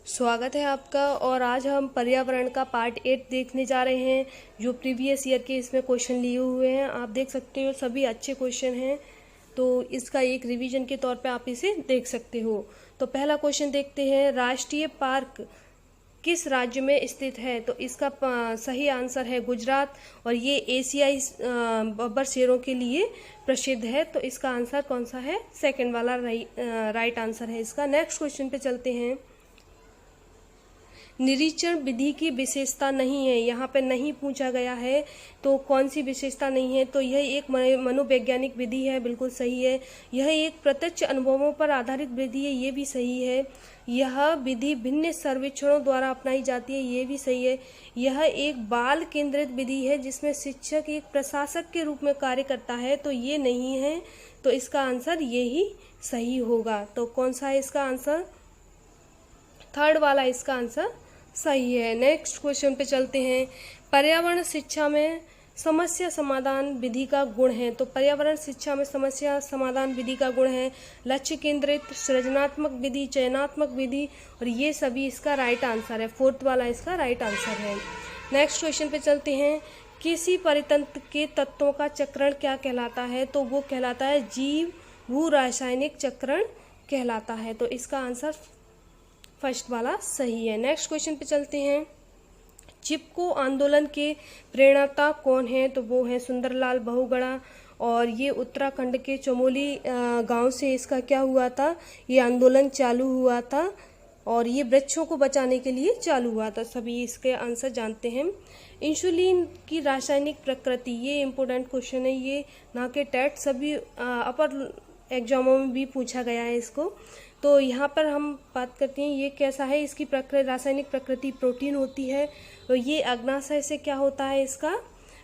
स्वागत है आपका। और आज हम पर्यावरण का पार्ट 8 देखने जा रहे हैं, जो प्रीवियस ईयर के इसमें क्वेश्चन लिए हुए हैं। आप देख सकते हो सभी अच्छे क्वेश्चन हैं, तो इसका एक रिवीजन के तौर पे आप इसे देख सकते हो। तो पहला क्वेश्चन देखते हैं, राष्ट्रीय पार्क किस राज्य में स्थित है? तो इसका सही आंसर है गुजरात, और ये एशियाई बब्बर शेरों के लिए प्रसिद्ध है। तो इसका आंसर कौन सा है? सेकंड वाला राइट आंसर है इसका। नेक्स्ट क्वेश्चन पे चलते हैं, निरीक्षण विधि की विशेषता नहीं है, यहाँ पे नहीं पूछा गया है, तो कौन सी विशेषता नहीं है? तो यह एक मनोवैज्ञानिक विधि है, बिल्कुल सही है। यह एक प्रत्यक्ष अनुभवों पर आधारित विधि है, ये भी सही है। यह विधि भिन्न सर्वेक्षणों द्वारा अपनाई जाती है, ये भी सही है। यह एक बाल केंद्रित विधि है, जिसमें शिक्षक एक प्रशासक के रूप में कार्य करता है, तो ये नहीं है। तो इसका आंसर यही सही होगा। तो कौन सा है इसका आंसर? थर्ड वाला इसका आंसर सही है। नेक्स्ट क्वेश्चन पे चलते हैं, पर्यावरण शिक्षा में समस्या समाधान विधि का गुण है। तो पर्यावरण शिक्षा में समस्या समाधान विधि का गुण है लक्ष्य केंद्रित, सृजनात्मक विधि, चयनात्मक विधि, और ये सभी इसका राइट आंसर है। फोर्थ वाला इसका राइट आंसर है। नेक्स्ट क्वेश्चन पे चलते हैं, किसी परितंत्र के तत्वों का चक्रण क्या कहलाता है? तो वो कहलाता है जीव भू रासायनिक चक्रण कहलाता है। तो इसका आंसर फर्स्ट वाला सही है। नेक्स्ट क्वेश्चन पे चलते हैं, चिपको आंदोलन के प्रेरणाता कौन है? तो वो है सुंदरलाल बहुगुणा, और ये उत्तराखंड के चमोली गांव से इसका क्या हुआ था, ये आंदोलन चालू हुआ था, और ये वृक्षों को बचाने के लिए चालू हुआ था। सभी इसके आंसर जानते हैं। इंसुलिन की रासायनिक प्रकृति, ये इम्पोर्टेंट क्वेश्चन है, ये ना के टेट सभी अपर एग्जामों में भी पूछा गया है इसको। तो यहाँ पर हम बात करते हैं ये कैसा है, इसकी रासायनिक प्रकृति प्रोटीन होती है। तो ये अग्नाशय से क्या होता है इसका,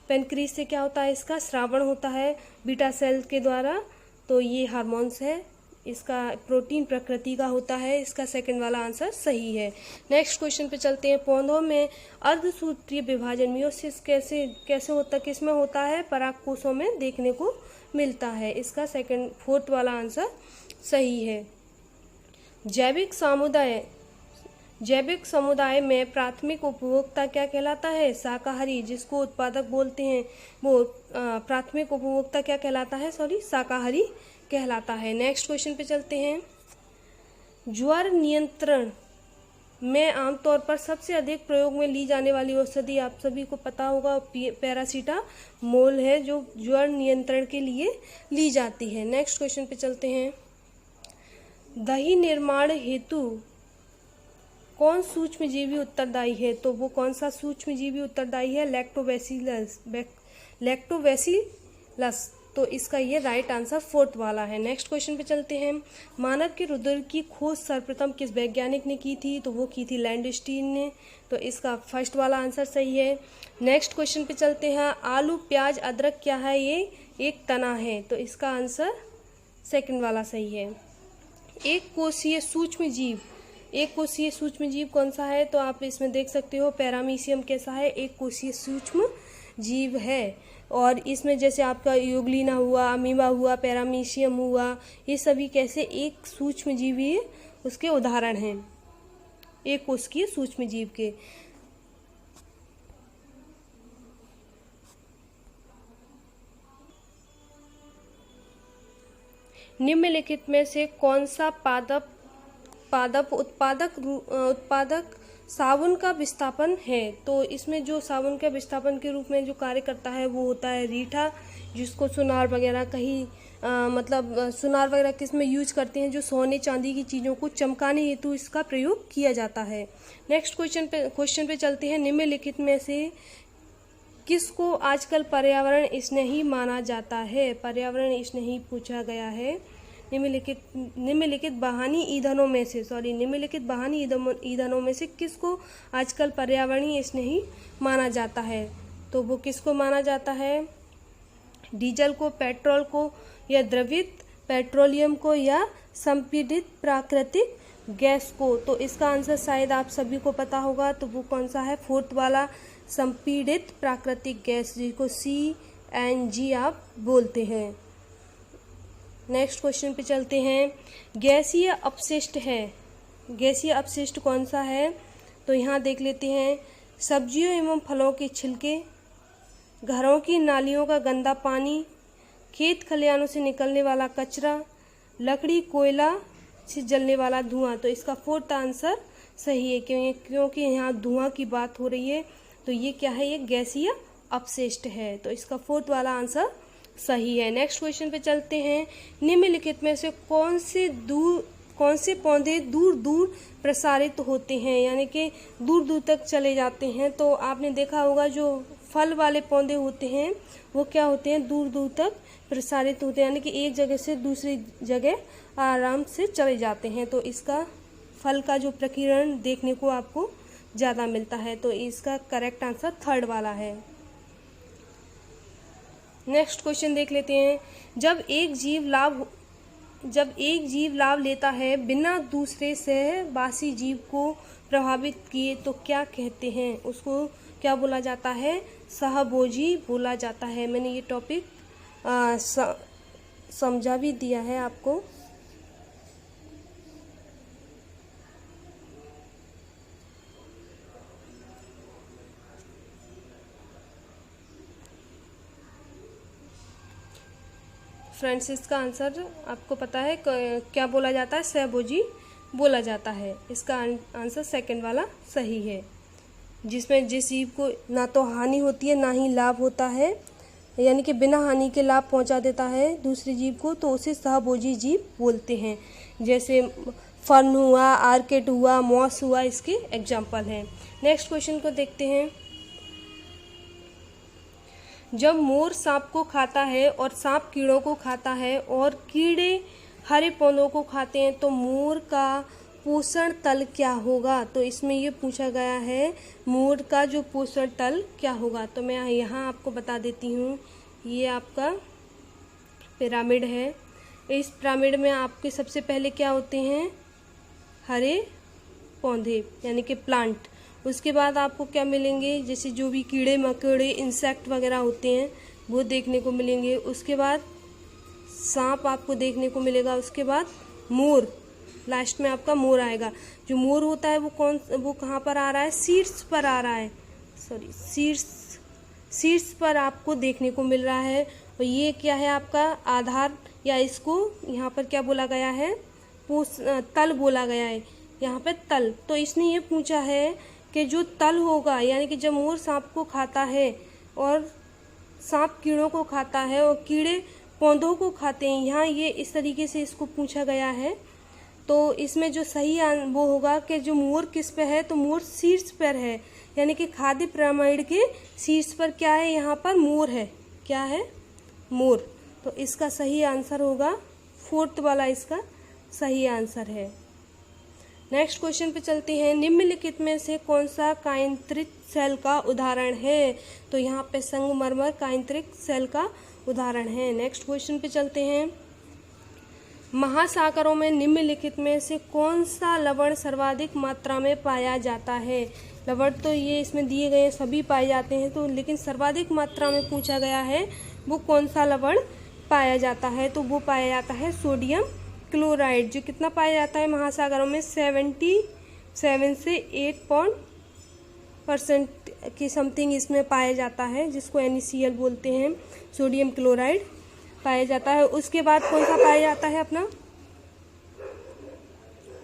पेनक्रीज से क्या होता है इसका, श्रावण होता है बीटा सेल के द्वारा। तो ये हार्मोन्स है, इसका प्रोटीन प्रकृति का होता है। इसका सेकंड वाला आंसर सही है। नेक्स्ट क्वेश्चन पे चलते हैं, पौधों में अर्धसूत्रीय विभाजन मियोसिस कैसे होता है, किस में होता है? परागकोशों में देखने को मिलता है। इसका फोर्थ वाला आंसर सही है। जैविक समुदाय में प्राथमिक उपभोक्ता क्या कहलाता है? शाकाहारी, जिसको उत्पादक बोलते हैं वो प्राथमिक उपभोक्ता क्या कहलाता है? शाकाहारी कहलाता है। नेक्स्ट क्वेश्चन पे चलते हैं, ज्वर नियंत्रण में आमतौर पर सबसे अधिक प्रयोग में ली जाने वाली औषधि आप सभी को पता होगा, पैरासीटामोल है, जो ज्वर नियंत्रण के लिए ली जाती है। नेक्स्ट क्वेश्चन पे चलते हैं, दही निर्माण हेतु कौन सूक्ष्मजीवी उत्तरदायी है? तो वो कौन सा सूक्ष्मजीवी उत्तरदायी है? लैक्टोबैसिलस। तो इसका ये राइट आंसर फोर्थ वाला है। नेक्स्ट क्वेश्चन पे चलते हैं, मानव के रुधिर की खोज सर्वप्रथम किस वैज्ञानिक ने की थी? तो वो की थी लैंडस्टीन ने। तो इसका फर्स्ट वाला आंसर सही है। नेक्स्ट क्वेश्चन पे चलते हैं, आलू प्याज अदरक क्या है? ये एक तना है। तो इसका आंसर सेकंड वाला सही है। एक कोशीय सूक्ष्म जीव कौन सा है? तो आप इसमें देख सकते हो पैरामीशियम कैसा है, एक कोशीय सूक्ष्म जीव है। और इसमें जैसे आपका यूग्लिना हुआ, अमीबा हुआ, पैरामीशियम हुआ, ये सभी कैसे एक सूक्ष्म जीव ही उसके उदाहरण हैं, एक कोशीय सूक्ष्म जीव के। निम्नलिखित में से कौन सा उत्पादक साबुन का विस्थापन है? तो इसमें जो साबुन के विस्थापन के रूप में जो कार्य करता है वो होता है रीठा, जिसको सुनार वगैरह सुनार वगैरह किस में यूज करते हैं? जो सोने चांदी की चीज़ों को चमकाने हेतु इसका प्रयोग किया जाता है। नेक्स्ट क्वेश्चन पे चलते हैं, निम्नलिखित में से किसको आजकल पर्यावरण स्नेही माना जाता है? पर्यावरण स्नेही पूछा गया है। निम्नलिखित वाहनी ईंधनों में से किसको आजकल पर्यावरणीय स्नेही माना जाता है? तो वो किसको माना जाता है? डीजल को, पेट्रोल को, या द्रवित पेट्रोलियम को, या संपीड़ित प्राकृतिक गैस को? तो इसका आंसर शायद आप सभी को पता होगा। तो वो कौन सा है? फोर्थ वाला, संपीड़ित प्राकृतिक गैस, जिसको CNG आप बोलते हैं। नेक्स्ट क्वेश्चन पे चलते हैं, गैसीय अपशिष्ट है गैसीय अपशिष्ट कौन सा है? तो यहाँ देख लेते हैं। सब्जियों एवं फलों के छिलके, घरों की नालियों का गंदा पानी, खेत खलिहानों से निकलने वाला कचरा, लकड़ी कोयला से जलने वाला धुआं। तो इसका फोर्थ आंसर सही है, क्योंकि यहाँ धुआं की बात हो रही है। तो ये क्या है? ये गैसीय अपशिष्ट है। तो इसका फोर्थ वाला आंसर सही है। नेक्स्ट क्वेश्चन पे चलते हैं। निम्नलिखित में से कौन से पौधे दूर दूर प्रसारित होते हैं, यानी कि दूर दूर तक चले जाते हैं? तो आपने देखा होगा जो फल वाले पौधे होते हैं वो क्या होते हैं? दूर दूर तक प्रसारित होते हैं, यानी कि एक जगह से दूसरी जगह आराम से चले जाते हैं। तो इसका फल का जो प्रकीर्णन देखने को आपको ज़्यादा मिलता है। तो इसका करेक्ट आंसर थर्ड वाला है। नेक्स्ट क्वेश्चन देख लेते हैं। जब एक जीव लाभ लेता है बिना दूसरे सहवासी जीव को प्रभावित किए तो क्या कहते हैं? उसको क्या बोला जाता है? सहभोजी बोला जाता है। मैंने ये टॉपिक समझा भी दिया है आपको। फ्रेंड्स, इसका आंसर आपको पता है क्या बोला जाता है? सहभोजी बोला जाता है। इसका आंसर सेकंड वाला सही है, जिसमें जिस जीव को ना तो हानि होती है ना ही लाभ होता है, यानी कि बिना हानि के लाभ पहुंचा देता है दूसरे जीव को, तो उसे सहभोजी जीव बोलते हैं। जैसे फर्न हुआ, आर्किड हुआ, मॉस हुआ, इसके एग्जाम्पल हैं। नेक्स्ट क्वेश्चन को देखते हैं। जब मोर सांप को खाता है और सांप कीड़ों को खाता है और कीड़े हरे पौधों को खाते हैं तो मोर का पोषण तल क्या होगा? तो इसमें ये पूछा गया है मोर का जो पोषण तल क्या होगा। तो मैं यहाँ आपको बता देती हूँ। ये आपका पिरामिड है। इस पिरामिड में आपके सबसे पहले क्या होते हैं? हरे पौधे, यानी कि प्लांट। उसके बाद आपको क्या मिलेंगे? जैसे जो भी कीड़े मकोड़े इंसेक्ट वगैरह होते हैं वो देखने को मिलेंगे। उसके बाद सांप आपको देखने को मिलेगा। उसके बाद मोर, लास्ट में आपका मोर आएगा। जो मोर होता है वो कहाँ पर आ रहा है? सीड्स पर आ रहा है, सीड्स पर आपको देखने को मिल रहा है। और ये क्या है? आपका आधार, या इसको यहाँ पर क्या बोला गया है? तल बोला गया है यहाँ पे, तल। तो इसने ये पूछा है कि जो तल होगा, यानी कि जब मोर सांप को खाता है और सांप कीड़ों को खाता है और कीड़े पौधों को खाते हैं, यहाँ ये इस तरीके से इसको पूछा गया है। तो इसमें जो सही वो होगा कि जो मोर किस पे है? तो मोर शीर्ष पर है, यानी कि खाद्य पिरामिड के शीर्ष पर क्या है? यहाँ पर मोर है। क्या है? मोर। तो इसका सही आंसर होगा फोर्थ वाला, इसका सही आंसर है। नेक्स्ट क्वेश्चन पे चलते हैं। निम्नलिखित में से कौन सा कायांतरित सेल का उदाहरण है? तो यहाँ पे संगमरमर कायांतरित सेल का उदाहरण है। नेक्स्ट क्वेश्चन पे चलते हैं। महासागरों में निम्नलिखित में से कौन सा लवण सर्वाधिक मात्रा में पाया जाता है? लवण तो ये इसमें दिए गए सभी पाए जाते हैं, तो लेकिन सर्वाधिक मात्रा में पूछा गया है वो कौन सा लवण पाया जाता है? तो वो पाया जाता है सोडियम क्लोराइड। जो कितना पाया जाता है महासागरों में? 77 से 8% की समथिंग इसमें पाया जाता है, जिसको NaCl बोलते हैं। सोडियम क्लोराइड पाया जाता है। उसके बाद कौन सा पाया जाता है अपना?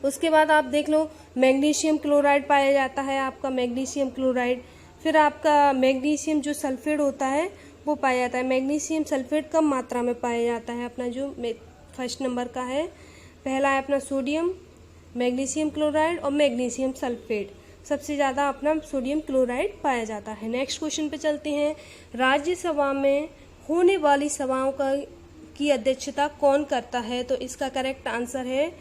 उसके बाद आप देख लो, मैग्नीशियम क्लोराइड पाया जाता है आपका, मैग्नीशियम क्लोराइड। फिर आपका मैग्नीशियम जो सल्फेट होता है वो पाया जाता है। मैग्नीशियम सल्फेट कम मात्रा में पाया जाता है अपना, जो फर्स्ट नंबर का है। पहला है अपना सोडियम, मैग्नीशियम क्लोराइड और मैग्नीशियम सल्फेट। सबसे ज़्यादा अपना सोडियम क्लोराइड पाया जाता है। नेक्स्ट क्वेश्चन पे चलते हैं। राज्यसभा में होने वाली सभाओं की अध्यक्षता कौन करता है? तो इसका करेक्ट आंसर है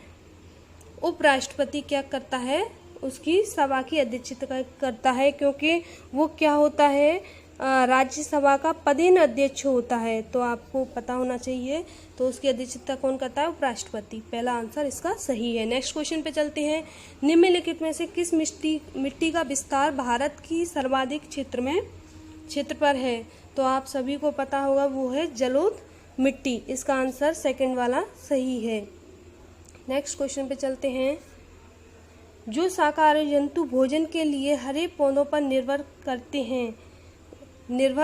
उपराष्ट्रपति। क्या करता है? उसकी सभा की अध्यक्षता करता है, क्योंकि वो क्या होता है? राज्यसभा का पदेन अध्यक्ष होता है। तो आपको पता होना चाहिए। तो उसकी अध्यक्षता कौन करता है? उपराष्ट्रपति। पहला आंसर इसका सही है। नेक्स्ट क्वेश्चन पे चलते हैं। निम्नलिखित में से किस मिट्टी का विस्तार भारत की सर्वाधिक क्षेत्र पर है? तो आप सभी को पता होगा वो है जलोढ़ मिट्टी। इसका आंसर सेकंड वाला सही है। नेक्स्ट क्वेश्चन पे चलते हैं। जो शाकाहारी जंतु भोजन के लिए हरे पौधों पर निर्भर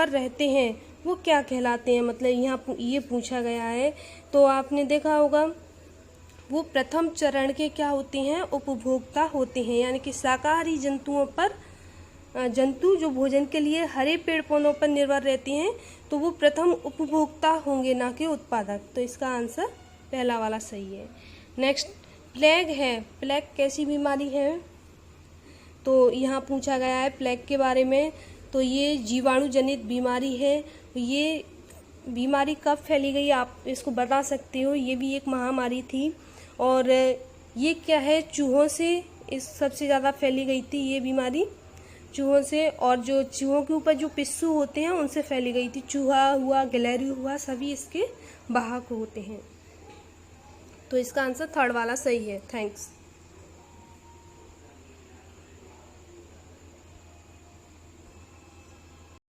रहते हैं वो क्या कहलाते हैं, मतलब यहाँ ये पूछा गया है। तो आपने देखा होगा वो प्रथम चरण के क्या होते हैं, उपभोक्ता होते हैं। यानी कि शाकाहारी जंतु जो भोजन के लिए हरे पेड़ पौधों पर निर्भर रहते हैं तो वो प्रथम उपभोक्ता होंगे, ना कि उत्पादक। तो इसका आंसर पहला वाला सही है। नेक्स्ट प्लेग है। प्लेग कैसी बीमारी है, तो यहाँ पूछा गया है प्लेग के बारे में। तो ये जीवाणु जनित बीमारी है। ये बीमारी कब फैली गई आप इसको बता सकते हो। ये भी एक महामारी थी और ये क्या है, चूहों से इस सबसे ज़्यादा फैली गई थी ये बीमारी, चूहों से। और जो चूहों के ऊपर जो पिस्सू होते हैं उनसे फैली गई थी। चूहा हुआ, गिलहरी हुआ, सभी इसके वाहक होते हैं। तो इसका आंसर थर्ड वाला सही है। थैंक्स।